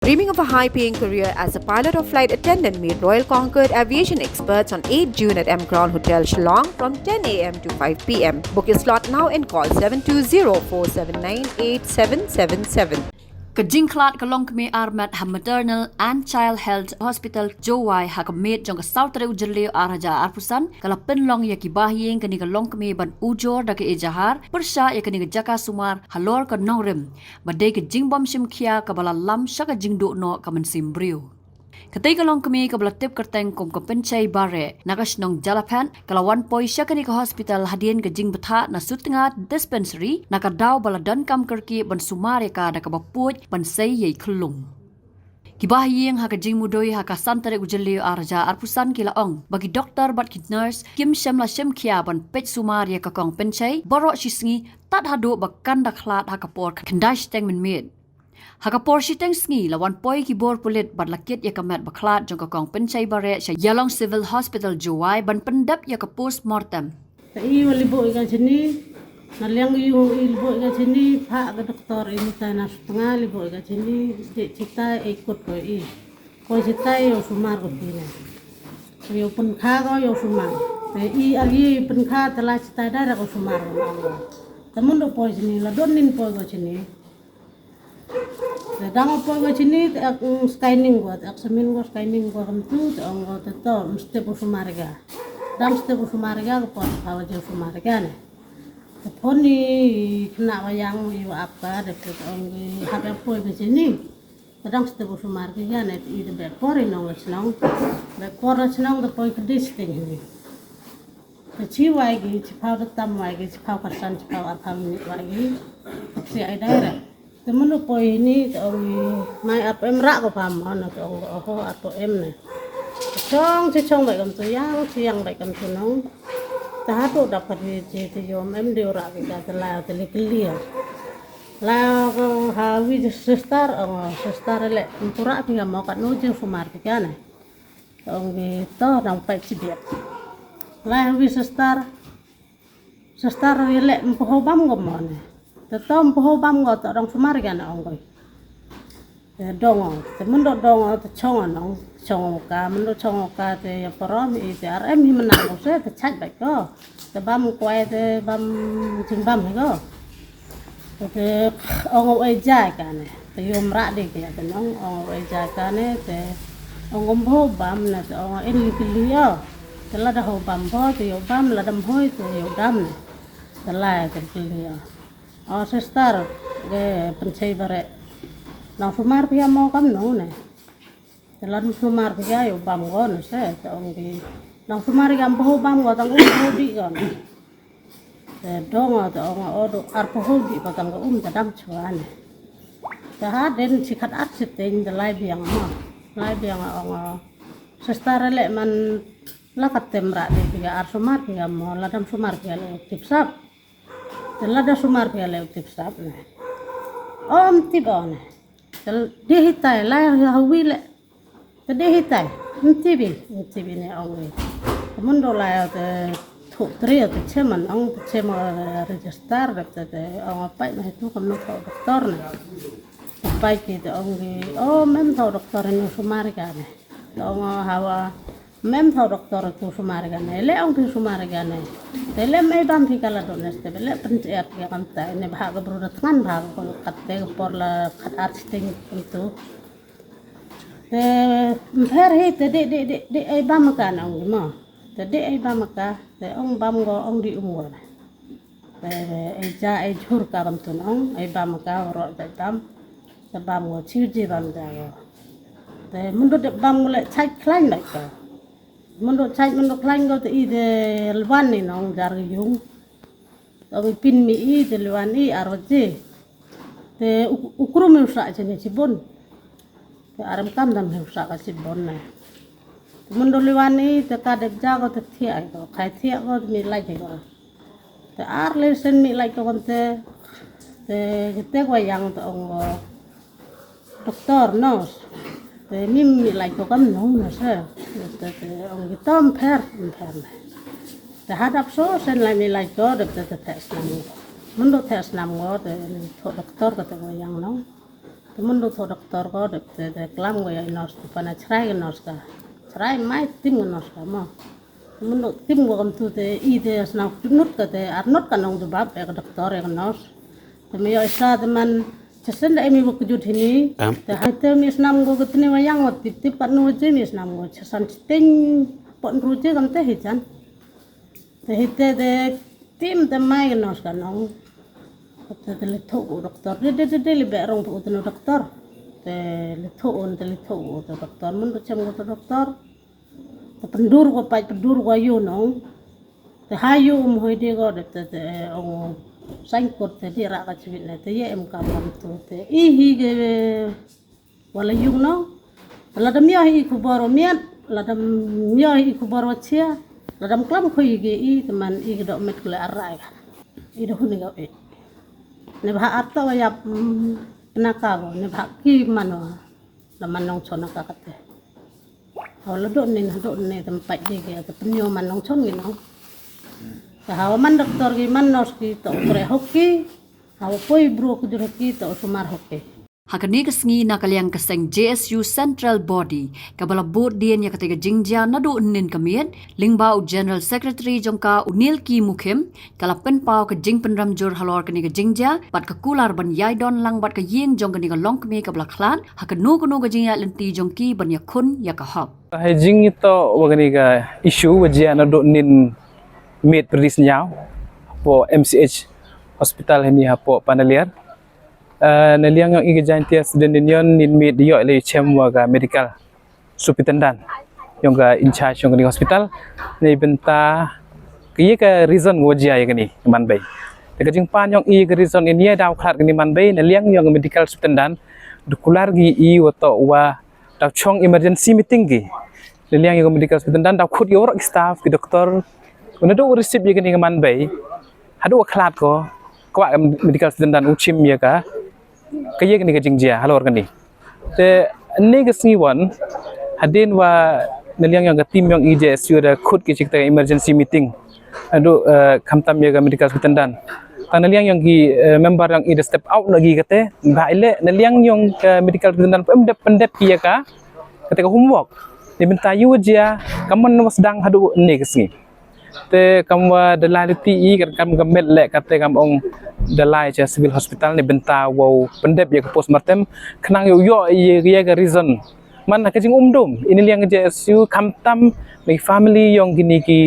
Dreaming of a high-paying career as a pilot or flight attendant, meet Royal Concord aviation experts on 8 June at M Crown Hotel Shillong from 10 a.m. to 5 p.m. Book your slot now and call 720-479-8777. Kajingklat kalong kami armat ha maternal and child health hospital Jowai ha kamit jong ka South Reu Jelio araja arpusan kala penlong ya kibahiyeng kani kalong kami ban ujor da ke ejahar persya ya kani jaka sumar halor ka nongrem badai ke jingbom simkhia ka bala lam sya ka jingdo no ka mensimbriu Katay kalong kami kabalatip kerteng kong kapencay bare nakas nong jalapan kalawan poi siya kani ka hospital hadien ka jing betha na sutnga dispensary nakadaw baladan kam kerki ban sumare ka da kabapuj ban say yay klung. Kibahiyeng ha ka jing mudoy ha ka santare ujelio arja arpusan kilaong bagi doktor bat kit nurse kim syamla syamkia ban pech sumare ka kong pencay borok sisngi tat hado bakan daklat ha kapor kendash teng menmit. Hakapor siteng sngi lawan poi kibor pulit badlakit ya kamet baklat jong kakong pencay bare sa Yalong Civil Hospital Jowai ban pendap ya ka post-mortem. I walibo ikan sini, naliang yung ilibo ikan sini, pak ke doktor ini tanah setengah libo ikan sini, cita ikut ko i, ko cita yo sumar ko pina, yo penkha ko yo sumar, i agi penkha telah cita darah ko sumar ko Allah, temen do poi sini, ladonin poi ko sini. Sedang apa ke sini scanning buat eksamen ko scanning ko kamtu ang to mesti po sumarga. Dam mesti po sumarga ko kalau jauh sumarga ne. Pon ni kena wayang yu apa dekat ang hape po ke sini. Sedang mesti po sumarga ne i de por inong senang. Be por senang de po ke disting ni. Kecil lagi, cepat datang lagi, cepat kasan, cepat apa ni lagi. Si ada temen po ini mai ap em rak ko pam ana to ho ato em ne chong bai kam to yang bai kam to no ta to dapat je te yom em de rak ka tela tele clear la ha wi sestar le pura pinga mo kat no je sumar ka ne ong to dang pai sibiat la wi sestar le mpo bam ko mo ne Tetom poho bam ngot orang sumar kan ongkoi. Dong, temen dong te chong ka, men chong ka te ya param i te RM hi menang se te chat bai ko. Te bam kwai te bam jing bam ko. Te ong oi jai kan te yom ra di ke te nong ong oi jai kan te ong poho bam na te ong in li yo. Te la da ho bam bo te yo bam la dam hoi te yo dam ne. Te la te li yo. Oh sestar ke pencai bare nang sumar pia mau kam no ne telan sumar pia yo bam gon se tong di nang sumar gam poho bam go tang di gon te dong tong odo ar poho di patang go tadam chuan ta den sikat at siteng de lai biang ong sestar le man lakat temra de pia ar sumar pia mo ladam sumar pia le tipsap Telah dah sumar pia leu tip sap ne. Om tip on. Tel dihitai lah hawi le. Te dihitai. Tibi ne ong. Kemun do la te thuk tri te cheman ong te chema register te ong apa na itu kamu tau doktor ne. Pai ki te ong mem tau doktor ni sumar ka ne. Ong hawa mem tau doktor tu sumar ka ne. Le ong tu sumar ka ne. Tele mai bam thi kala do neste bele pencet ya kan ta ne bha ga bro tangan bha ko katte por la khat arting itu te her he te de ai bam ka na ong ma te de ai bam ka te ong bam go ong di umur te ai ja ai jhur ka bam tun ong ai bam ka ro te bam go chiu ji bam da go te mun do de bam le chai klain lai ka Mendok lain kau tu ide lewan ni nong jar yung, tapi pin mi ide lewan i aroje, te ukrum usak jenis cibon, te aram kam dam usak kasih cibon na. Mendok lewan i te kadep jago te tiak kau, kai tiak kau mi lagi kau, te ar lesen mi lagi kau te kita wayang tu ong doktor nurse. Te mim like ko kam no na sa te ong gitam per te hadap so sen la mi like ko de te tes nam mun do tes nam go te doktor ko te yang no te Temen tu doktor ko de kelam ko ya nos pana cerai ke nos ka. Cerai mai tim ke nos ka mo. Temen tu tim ko kam tu te I te asna tunut ka te arnot kan nong tu bab ke doktor ke nos. Teme yo isa teman cesen da emi bu kejut ini. Te hate mi snam go ketni wayang ot tip pat nu je mi snam go cesan ting pon ruje kam te hijan. Te hite de tim te mai ke nos ka nong. Te le thok doktor de le berong tu tu doktor te le thok tu doktor mun tu cem tu doktor te pendur ko pai pendur ko ayu no te hayu hoi de ko de te ong sain ko te di ra ka chivit ne te ye em ka pam tu te I hi ge wala yung no la dam yo hi ku boro miat la dam yo hi ku boro chia la dam klam ko I ge I teman I ge do met kle arai I do ni ga ne bha atto ya penaka go ne bha ki mano la manong chona ka kate hawla do ne tempat dia ke ta penyo manong chon gi no ta hawa man doktor gi man nos ki to pre hoki hawa poi bro ku jur ki to sumar hoki Hakani kesengi nakaliang keseng JSU Central Body kabala board dian ya ketiga jingja nadu nin kamiet lingbau General Secretary jongka Unil Ki Mukhem kalapen pau ke jing penram jur halor kini ke jingja bat ke kular ban yai don lang bat ke ying jong kini ke long kemi kabala klan hakanu kunu ke jingya lenti jongki ban ya kun ya ka hop hai jing ito wagani ka issue wajia nadu nin mit perdis nyau po MCH hospital ini hapo panaliar naliang yang igajan tias dan yon nin med yo le chem waga medical superintendent yang ga in charge yang di hospital nei benta kiye ka reason wajia yang ni man bay de jing pan yang I ka reason ini daw khat ni man bay naliang yang medical superintendent dukular gi I wato wa daw chong emergency meeting gi naliang yang medical superintendent daw khut yo staff ki doktor una do receive yang ni man bay hadu khat ko kwa medical superintendent uchim ya ka kaya kini ke jingjia halor kini te ne kesni wan hadin wa naliang yang tim yang IJSU ada khut ki cikta emergency meeting adu khamtam ya ga medical superintendent naliang yang ki member yang ida step out lagi kate baile naliang yang medical superintendent pendep ya ka ketika homework diminta yu dia kaman sedang hadu ne kesni te kamwa dalai ti kam gamet le kate kam ong dalai cha civil hospital ni benta wow pendep ya ke postmortem kenang yo ya ga reason man ka jing umdum ini liang JSU kamtam mi family yang gini ki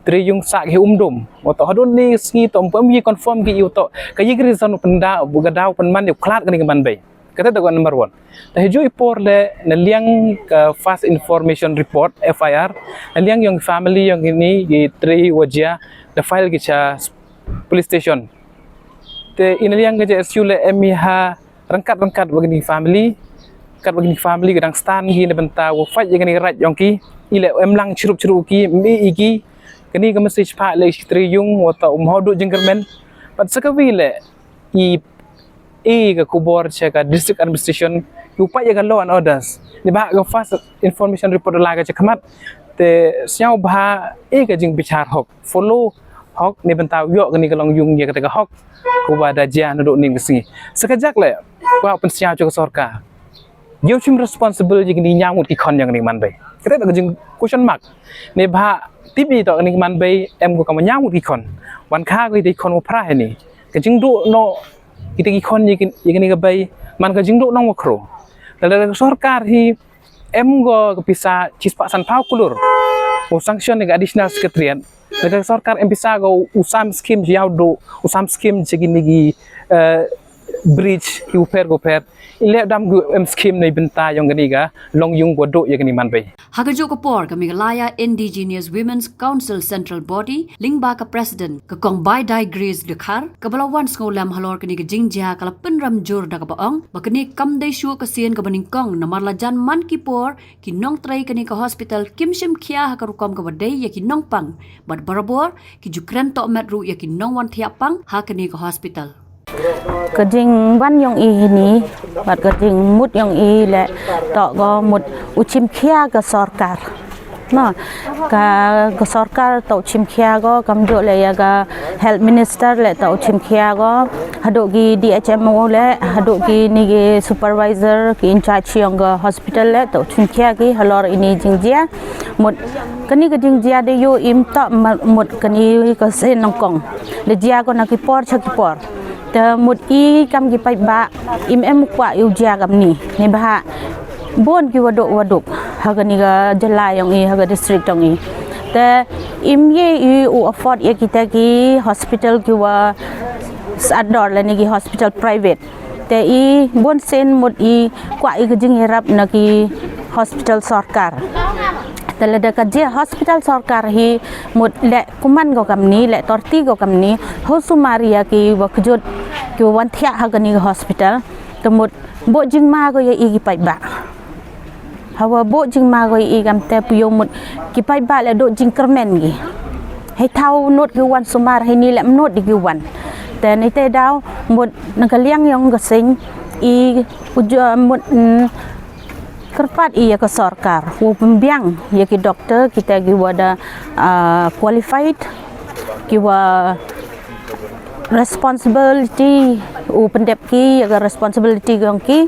tri yung sa ki umdum oto hadun ni ski tom pam yi confirm ki to ka yi reason penda bu ga daw pen man yo klat kani man bay kata to number 1 ta hejo ipor le na liang ka fast information report FIR na liang yung family yang ini ki tri wajia the file ki cha police station te inaliang ke JSU le MIH rangkat bagi family kat bagi family kadang stan gi ne benta wo fight yang ni rat yang ki ile emlang chirup ki mi iki kini ke message pa le tri yung wata hodu jengkermen pat sakawi le ke kubor ka district administration upaya ga law and orders ni ba ga fast information report la ga chakamat te siau ba ke jing bichar hok follow hok ni benta yo kini ka long yung ye ka hok kuba da jia nadu ning kesini sekejak le wa pensiau ke sorka yo chim responsible jing ni nyamut ki kon yang ni man bay kata ta jing question mark ne ba tibi to ni man bay em ko kam nyamut ki kon wan kha ko di kon pra ni ke jing du no kita ki kon ye ni ga bay man ka jing du nong wakro dala sorkar hi em go kepisa cispa san pau kulur o sanction ni additional secretariat daga sorkar em bisa go usam scheme jiau do usam scheme jegini gi bridge ki uper go per ile dam gu em scheme nei benta yang gani ga long yung go do ye gani man bay hagajo ko por ka Meghalaya Indigenous Women's Council Central Body lingba ka president ka kong by degrees dekhar ka balawan skolam halor kini ka jingja kala penram jur da ka baong bakani kam dai shu ka sien ka baning kong na marlajan man ki por ki nong trai kini ka hospital kimshim khia ha ka rukom ka badai ya ki nong pang bad barabor ki jukran to metru ya ki nong wan thia pang ha kini ka hospital Kejing ban yang ini, bat kejing mut yang ini le, tak go mut ucim kia ke sorkar, no ka sarkar tau chimkhia go kamjo le ya ga health minister le tau chimkhia go hado gi DHMO le hado gi ni gi supervisor ki in charge yang ga hospital le tau chimkhia gi halor ini jingjia mut kani ga jingjia de yo im ta mut kani ka sen nongkong le jia go na ki por cha ki por te mut i kam gi pai ba im em kwa yu jia gam ni bah bon ki waduk hagani ga jalai yang i haga district yang i te im ye u afford ye kita ki hospital ki wa sador la ni ki hospital private te i bon sen mut i kwa i jing rap na ki hospital sarkar te le ka je hospital sarkar hi mut le kuman go kam ni le torti go kam ni hosumaria ki wa kjut ki wan thia hagani hospital te mut bo jing ma go ye i ki pai ba hawa bo jing ma go i gam te pu mut ki pai ba le do jing kermen gi hai thau not ki wan sumar hai ni le not di ki wan te ni te daw mut nang ka liang yong ga sing i mut kerpat iya ke sarkar wo pembiang ya ki doktor kita gi wada qualified ki wa responsibility u pendep ki ya responsibility gong ki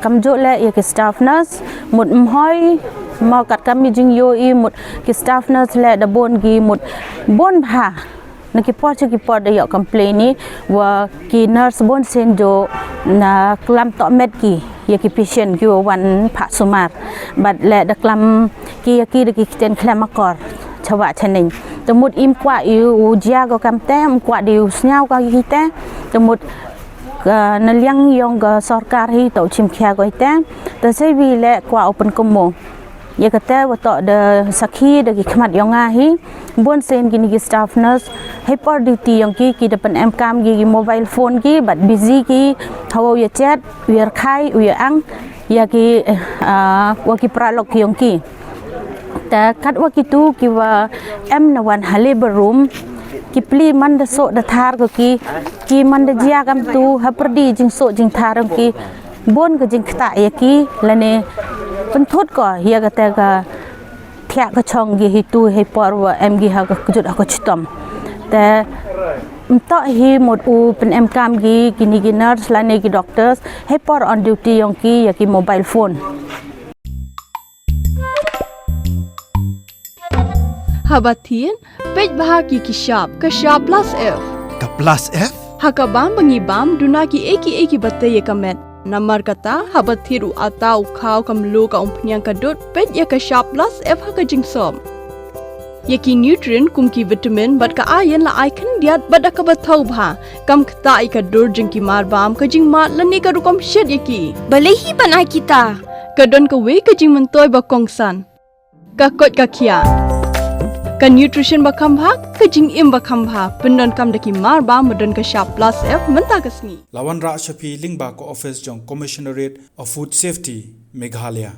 kamjo le ya ki staff nurse mut mhoi mau kat kami jing yo i mut ki staff nurse le da bon gi mut bon ha na ki por de yo complain ni wa ki nurse bon sen jo na klam to med ki ya ki patient ki wan pha sumar bat le da klam ki ya ki de ki ten klam akor chawa chaning temut im kwa u jia go kam tem kwa diu snyau ka ki te temut na liang yong ga sarkar hi tau chimkhia go te ta sei vi le kwa open komo ya kata wa to de sakhi de ki khmat yong a hi bon sen ki ni staff nurse hyper duty yong ki depan em kam gi mobile phone ki bat busy ki hawo ya chat wir khai u ya ang ya ki wa ki pralok yong ki ta kat wa ki tu ki wa em na wan hale room ki pli man de so de thar ko ki man de jia kam tu ha perdi jing so jing thar ki bon ko jing khta ya ki lane pen thot ko ya ka ta ka thya ka chong gi hi tu he por wa em gi ha ka jut ha ko chitom ta to hi mod u pen em kam gi kini gi nurse lane gi doctors he por on duty yong ki ya ki mobile phone Habatin, pej bahagi ki shop plus F. Ka plus F? Hakabam bangi bam duna ki eki batte ye kamet. Namar kata habathiru atau khau kam lo ka umpnyang ka dot pej ye ka shop plus F ha ka jingsom. Ye ki nutrient kum ki vitamin bat ka iron la icon diat bat ka bathau bha kam khta I ka dor jing ki mar bam ka jing mat la ne ka rukom shed ye ki. Balehi banai kita. Ka don ka we ka jing mentoy ba kongsan. Ka kot ka kia. Ka nutrition bakam bha ka jing im bakam bha pendon kam daki mar ba modon ka shop plus F menta kasni Lawan Ra Shafi Lingba ko office jong Commissionerate of Food Safety Meghalaya